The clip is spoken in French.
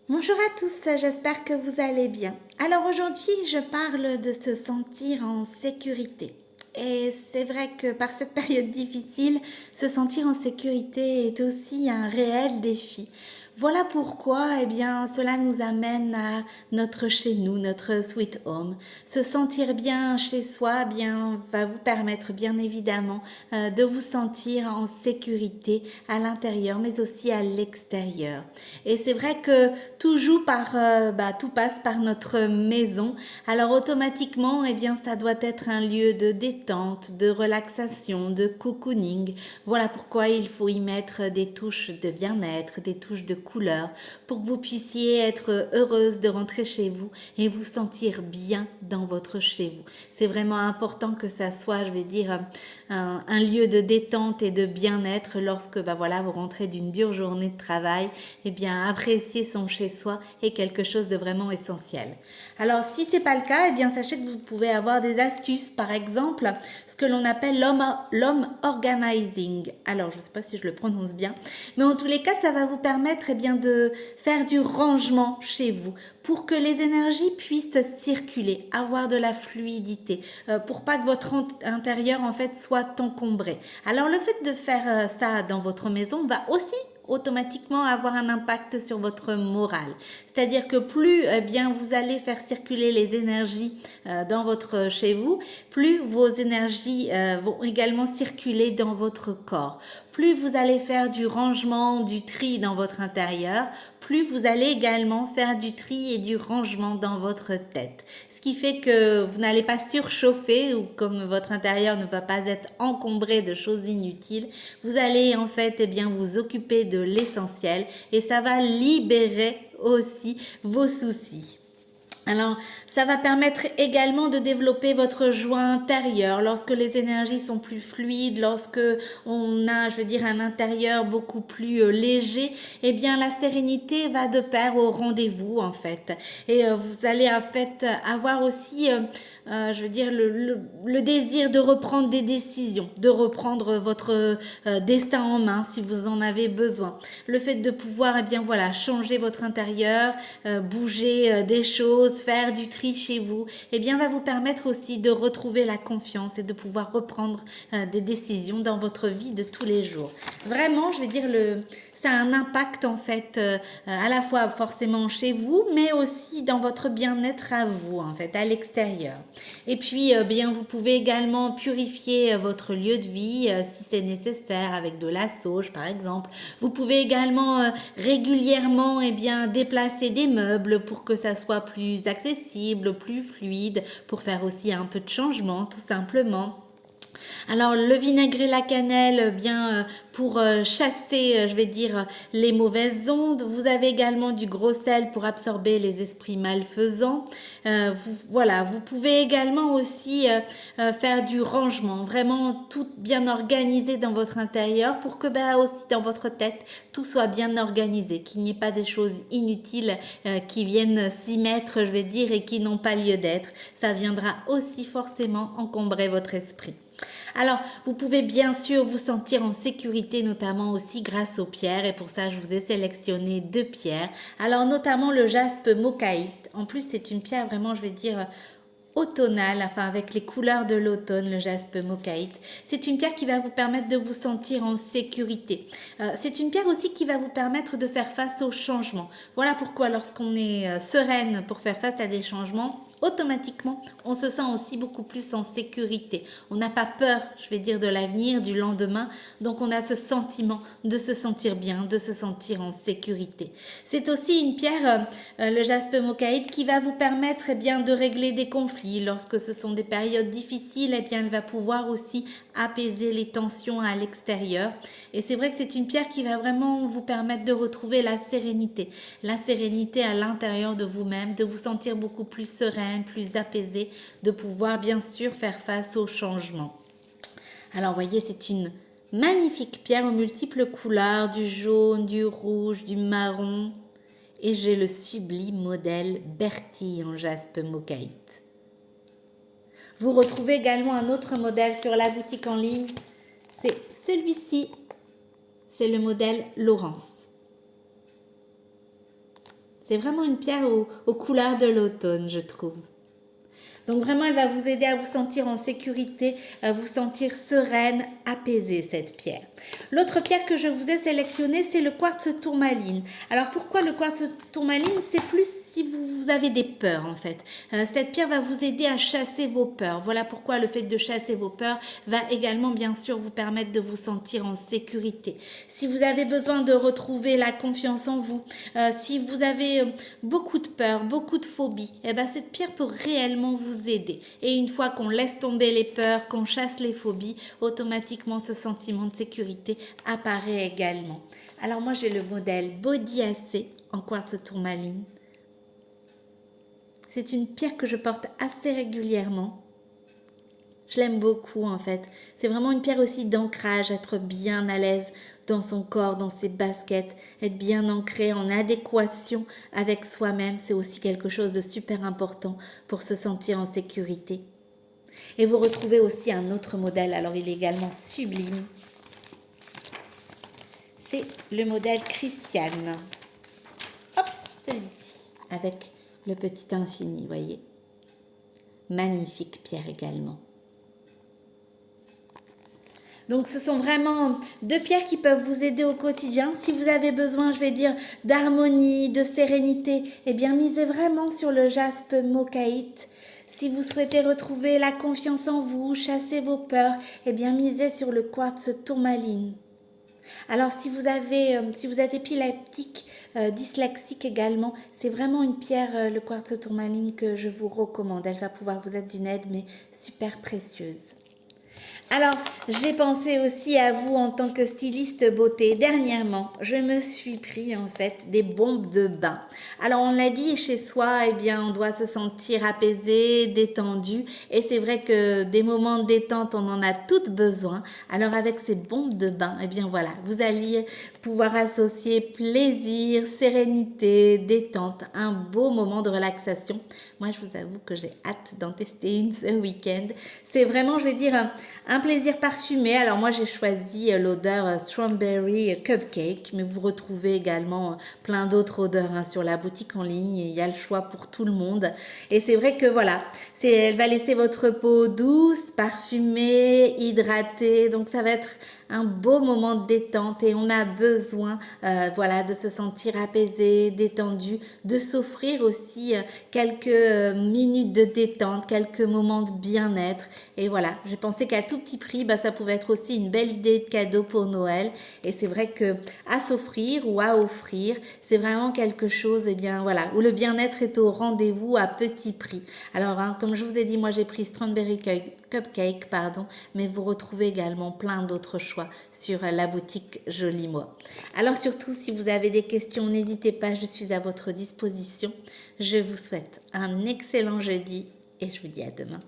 Bonjour à tous, j'espère que vous allez bien. Alors aujourd'hui, je parle de se sentir en sécurité. Et c'est vrai que par cette période difficile, se sentir en sécurité est aussi un réel défi. Voilà pourquoi, cela nous amène à notre chez nous, notre sweet home. Se sentir bien chez soi, va vous permettre bien évidemment de vous sentir en sécurité à l'intérieur, mais aussi à l'extérieur. Et c'est vrai que tout passe par notre maison. Alors automatiquement, ça doit être un lieu de détente, de relaxation, de cocooning. Voilà pourquoi il faut y mettre des touches de bien-être, des touches de couleur, pour que vous puissiez être heureuse de rentrer chez vous et vous sentir bien dans votre chez vous. C'est vraiment important que ça soit, un lieu de détente et de bien-être lorsque, vous rentrez d'une dure journée de travail. Apprécier son chez-soi est quelque chose de vraiment essentiel. Alors, si c'est pas le cas, sachez que vous pouvez avoir des astuces, par exemple, ce que l'on appelle l'homme organizing. Alors, je ne sais pas si je le prononce bien, mais en tous les cas, ça va vous permettre de faire du rangement chez vous pour que les énergies puissent circuler, avoir de la fluidité, pour pas que votre intérieur en fait soit encombré. Alors le fait de faire ça dans votre maison va aussi automatiquement avoir un impact sur votre morale. C'est-à-dire que plus vous allez faire circuler les énergies dans votre chez vous, plus vos énergies vont également circuler dans votre corps. Plus vous allez faire du rangement, du tri dans votre intérieur, plus vous allez également faire du tri et du rangement dans votre tête. Ce qui fait que vous n'allez pas surchauffer ou comme votre intérieur ne va pas être encombré de choses inutiles, vous allez en fait vous occuper de l'essentiel et ça va libérer aussi vos soucis. Alors, ça va permettre également de développer votre joie intérieure lorsque les énergies sont plus fluides, lorsque on a, un intérieur beaucoup plus léger. La sérénité va de pair au rendez-vous en fait. Et vous allez en fait avoir aussi le désir de reprendre des décisions, de reprendre votre destin en main si vous en avez besoin. Le fait de pouvoir changer votre intérieur, bouger des choses, faire du tri chez vous, va vous permettre aussi de retrouver la confiance et de pouvoir reprendre des décisions dans votre vie de tous les jours. Vraiment, ça a un impact en fait à la fois forcément chez vous, mais aussi dans votre bien-être à vous en fait, à l'extérieur. Et puis vous pouvez également purifier votre lieu de vie si c'est nécessaire avec de la sauge par exemple. Vous pouvez également régulièrement déplacer des meubles pour que ça soit plus accessible, plus fluide, pour faire aussi un peu de changement tout simplement. Alors le vinaigre et la cannelle, pour chasser, les mauvaises ondes. Vous avez également du gros sel pour absorber les esprits malfaisants. Vous pouvez également aussi faire du rangement, vraiment tout bien organisé dans votre intérieur pour que aussi dans votre tête tout soit bien organisé, qu'il n'y ait pas des choses inutiles qui viennent s'y mettre, et qui n'ont pas lieu d'être. Ça viendra aussi forcément encombrer votre esprit. Alors, vous pouvez bien sûr vous sentir en sécurité, notamment aussi grâce aux pierres. Et pour ça, je vous ai sélectionné 2 pierres. Alors, notamment le jaspe mocaïte. En plus, c'est une pierre vraiment, automnale, avec les couleurs de l'automne, le jaspe mocaïte. C'est une pierre qui va vous permettre de vous sentir en sécurité. C'est une pierre aussi qui va vous permettre de faire face aux changements. Voilà pourquoi lorsqu'on est sereine pour faire face à des changements, automatiquement, on se sent aussi beaucoup plus en sécurité. On n'a pas peur, de l'avenir, du lendemain. Donc, on a ce sentiment de se sentir bien, de se sentir en sécurité. C'est aussi une pierre, le jaspe mocaïte, qui va vous permettre de régler des conflits. Lorsque ce sont des périodes difficiles, elle va pouvoir aussi apaiser les tensions à l'extérieur. Et c'est vrai que c'est une pierre qui va vraiment vous permettre de retrouver la sérénité à l'intérieur de vous-même, de vous sentir beaucoup plus serein, plus apaisé, de pouvoir bien sûr faire face aux changements. Alors voyez, c'est une magnifique pierre aux multiples couleurs, du jaune, du rouge, du marron. Et j'ai le sublime modèle Bertille en jaspe mocaïte. Vous retrouvez également un autre modèle sur la boutique en ligne. C'est celui-ci. C'est le modèle Laurence. C'est vraiment une pierre aux couleurs de l'automne, je trouve. Donc vraiment, elle va vous aider à vous sentir en sécurité, à vous sentir sereine, apaisée, cette pierre. L'autre pierre que je vous ai sélectionnée, c'est le quartz tourmaline. Alors pourquoi le quartz tourmaline? C'est plus si vous avez des peurs en fait. Cette pierre va vous aider à chasser vos peurs. Voilà pourquoi le fait de chasser vos peurs va également bien sûr vous permettre de vous sentir en sécurité. Si vous avez besoin de retrouver la confiance en vous, si vous avez beaucoup de peurs, beaucoup de phobies, eh ben cette pierre peut réellement vous aider. Et une fois qu'on laisse tomber les peurs, qu'on chasse les phobies, automatiquement ce sentiment de sécurité apparaît également. Alors moi j'ai le modèle Body AC en quartz tourmaline. C'est une pierre que je porte assez régulièrement. Je l'aime beaucoup en fait. C'est vraiment une pierre aussi d'ancrage, être bien à l'aise dans son corps, dans ses baskets, être bien ancré, en adéquation avec soi-même. C'est aussi quelque chose de super important pour se sentir en sécurité. Et vous retrouvez aussi un autre modèle, alors il est également sublime. C'est le modèle Christiane. Hop, celui-ci, avec le petit infini, vous voyez. Magnifique pierre également. Donc ce sont vraiment deux pierres qui peuvent vous aider au quotidien. Si vous avez besoin, je vais dire, d'harmonie, de sérénité, eh bien misez vraiment sur le jaspe mochaïte. Si vous souhaitez retrouver la confiance en vous, chasser vos peurs, eh bien misez sur le quartz tourmaline. Alors si vous êtes épileptique, dyslexique également, c'est vraiment une pierre, le quartz tourmaline, que je vous recommande. Elle va pouvoir vous être d'une aide, mais super précieuse. Alors, j'ai pensé aussi à vous en tant que styliste beauté. Dernièrement, je me suis pris en fait des bombes de bain. Alors, on l'a dit, chez soi, eh bien, on doit se sentir apaisé, détendu. Et c'est vrai que des moments de détente, on en a toutes besoin. Alors, avec ces bombes de bain, eh bien voilà, vous alliez pouvoir associer plaisir, sérénité, détente, un beau moment de relaxation. Moi, je vous avoue que j'ai hâte d'en tester une ce week-end. C'est vraiment, je vais dire, un plaisir parfumé. Alors moi, j'ai choisi l'odeur Strawberry Cupcake, mais vous retrouvez également plein d'autres odeurs sur la boutique en ligne. Il y a le choix pour tout le monde. Et c'est vrai que voilà, elle va laisser votre peau douce, parfumée, hydratée. Donc ça va être un beau moment de détente et on a besoin voilà, de se sentir apaisé, détendu, de s'offrir aussi quelques minutes de détente, quelques moments de bien-être. Et voilà, j'ai pensé qu'à tout petit prix, ça pouvait être aussi une belle idée de cadeau pour Noël. Et c'est vrai que à s'offrir ou à offrir, c'est vraiment quelque chose, eh bien voilà, où le bien-être est au rendez-vous à petit prix. Alors, comme je vous ai dit, moi j'ai pris Strawberry Cupcake, mais vous retrouvez également plein d'autres choix sur la boutique Joli Moi. Alors surtout, si vous avez des questions, n'hésitez pas, je suis à votre disposition. Je vous souhaite un excellent jeudi et je vous dis à demain.